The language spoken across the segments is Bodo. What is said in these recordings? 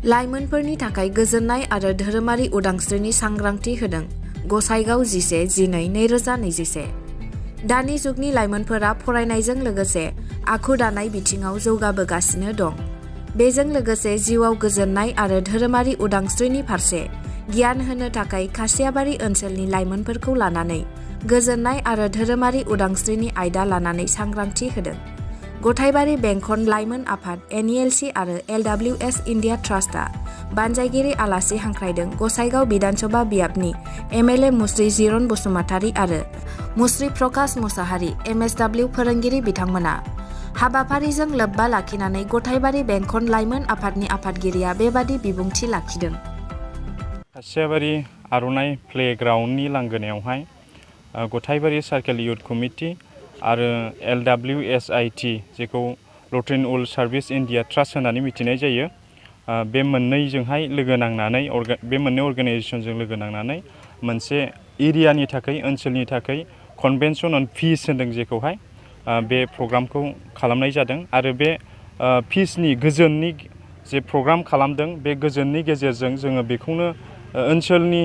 लाइमोनफोरनि थाखाय गोजोननाय आरो धोरोमारि उदांस्रिनि सांग्रांथि होदों गसाइगाव 11/12/2021। दानि जुगनि लाइमोनफोरा फरायनायजों लोगोसे आखु दानाय बिथिङाव जौगाबोगासिनो दं। बेजों लोगोसे जिउआव गोजोननाय आरो धोरोमारि उदांस्रिनि फारसे गियान होनो थाखाय खासियाबारि ओनसोलनि लाइमोनफोरखौ लानानै गोजोननाय आरो धोरोमारि उदांस्रिनि आयदा लानानै सांग्रांथि होदों। गथायबारि बेंखन लाइमोन आफाद NELC आरो LWS इन्डिया ट्रास्टआ बानजायगिरि आलासि हांख्रायदों गसाइगाव बिधानसभा बियाबनि MLA मुस्रि जिरन बसुमतारी आरो मुस्रि प्रकाश मुसाहारि MSW फोरोंगिरि बिथांमोना। हाबाफारिजों लोब्बा लाखिनानै गथायबारि बेंखन लाइमोन आफादनि आफादगिरिया बेबादि बिबुंथि लाखिदों। खासियाबारि आर'नाइ प्लेग्राउन्डनि लांगोनायावहाय गथायबारि सार्केल इयुथ कमिटि आरो LWSIT जेखौ लट्रेन उल सार्भिस इन्डिया ट्रास्ट होननानै मिथिनाय जायो, बे मोननैजोंहाय लोगो नांनानै बे मोननै अर्गानाइजेसनजों लोगो नांनानै मोनसे एरियानि थाखाय ओनसोलनि थाखाय कनभेनसन अन पिस होनदों जेखौहाय बे प्रग्रामखौ खालामनाय जादों। आरो बे पिसनि गोजोननि जे प्रग्राम खालामदों बे गोजोननि गेजेरजों जोङो बेखौनो ओनसोलनि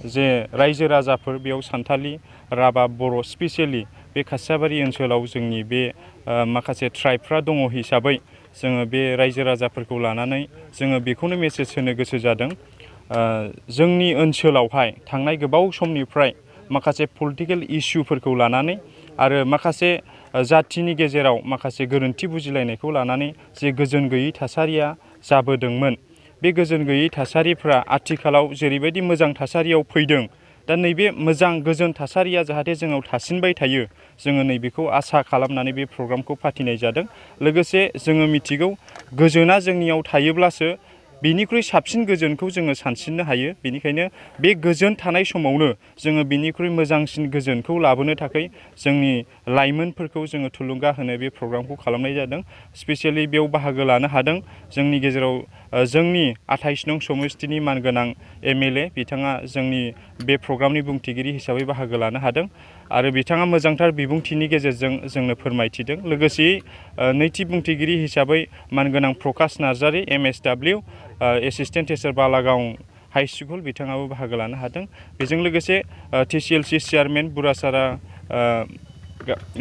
जे रायजो राजाफोर बेयाव सानथालि, राभा, बर' स्पेसियेलि बे खासियाबारि ओनसोलाव जोंनि बे माखासे ट्राइबफ्रा दङ हिसाबै जोङो बे रायजो राजाफोरखौ लानानै जोङो बेखौनो मेसेज होनो गोसो जादों। जोंनि ओनसोलावहाय थांनाय गोबाव समनिफ्राय माखासे पलिटिकेल इस्युफोरखौ लानानै आरो माखासे जाथिनि गेजेराव माखासे गोरोन्थि बुजिलायनायखौ लानानै जे गोजोन गैयै थासारिया जाबोदोंमोन, बे गोजोन गैयै थासारिफ्रा आथिखालाव जेरैबायदि मोजां थासारियाव फैदों, दा नैबे मोजां गोजोन थासारिया जाहाथे जोंनाव थासिनबाय थायो, जोङो नैबेखौ आसा खालामनानै बे प्रग्रामखौ फाथिनाय जादों। लोगोसे जोङो मिथिगौ गोजोना जोंनियाव थायोब्लासो बिनिख्रुइ साबसिन गोजोनखौ जोङो सानस्रिनो हायो। बेनिखायनो बे गोजोन थानाय समावनो जोङो बिनिख्रुइ मोजांसिन गोजोनखौ लाबोनो थाखाय जोंनि लाइमोनफोरखौ जोङो थुलुंगा होनो बे प्रग्रामखौ खालामनाय जादों। स्पेसियेलि बेयाव बाहागो लानो हादों जोंनि गेजेराव जोंनि 28 नं समस्तिनि मानगोनां MLA बिथाङा जोंनि बे प्रग्रामनि बुंथिगिरि हिसाबै बाहागो लानो हादों आरो बिथाङा मोजांथार बिबुंथिनि गेजेरजों जोंनो फोरमायथिदों। लोगोसेयै नैथि बुंथिगिरि हिसाबै मानगोनां प्रकाश नार्जारि MSW एसिस्टेन्ट टिचार बालागाव हाइ स्कुल बिथाङाबो बाहागो लानो हादों। बेजों लोगोसे TCLC चेयारमेन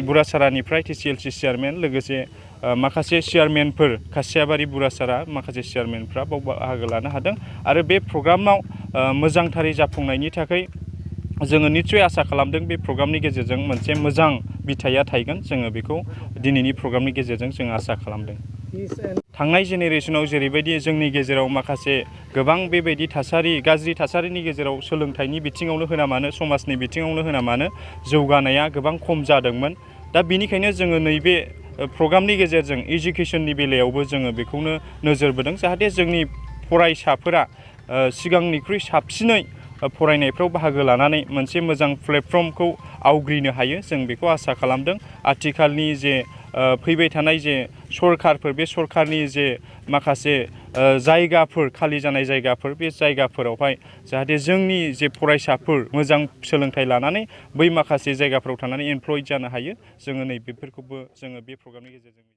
बुरासारानिफ्राय TCLC चेयारमेन, लोगोसे माखासे चेयारमेनफोर खासियाबारि बुरासारा माखासे चेयारमेनफ्रा बाव बाहागो लानो हादों। आरो बे प्रग्रामाव मोजांथारै जाफुंनायनि थाखाय जोङो निस्सय आसा खालामदों बे प्रग्रामनि गेजेरजों मोनसे मोजां बिथाया थायगोन। जोङो बेखौ दिनैनि प्रग्रामनि गेजेरजों जों आसा खालामदों। थांनाय जेनेरेसनाव जेरैबायदि जोंनि गेजेराव माखासे गोबां बेबायदि थासारि, गाज्रि थासारिनि गेजेराव सोलोंथाइनि बिथिङावनो होना मानो, समाजनि बिथिङावनो होना मानो जौगानाया गोबां खम जादोंमोन। दा बेनिखायनो जोङो नैबे प्रग्रामनि गेजेरजों इडुकेसननि बेलायावबो जोङो बेखौनो नोजोर बोदों, जाहाथे जोंनि फरायसाफोरा सिगांनिख्रुइ साबसिनै फरायनायफ्राव बाहागो लानानै मोनसे मोजां प्लेटफर्मखौ आवग्रिनो हायो। जों बेखौ आसा खालामदों। आथिखालनि जे फैबाय थानाय जे सरकारफोर, बे सरकारनि जे माखासे जायगाफोर, खालि जानाय जायगाफोर, बे जायगाफोरावहाय जाहाथे जोंनि जे फरायसाफोर मोजां सोलोंथाइ लानानै बै माखासे जायगाफोराव थानानै एमप्लयड जानो हायो। जोङो नैबेफोरखौबो जोङो बे प्रग्रामनि गेजेरजों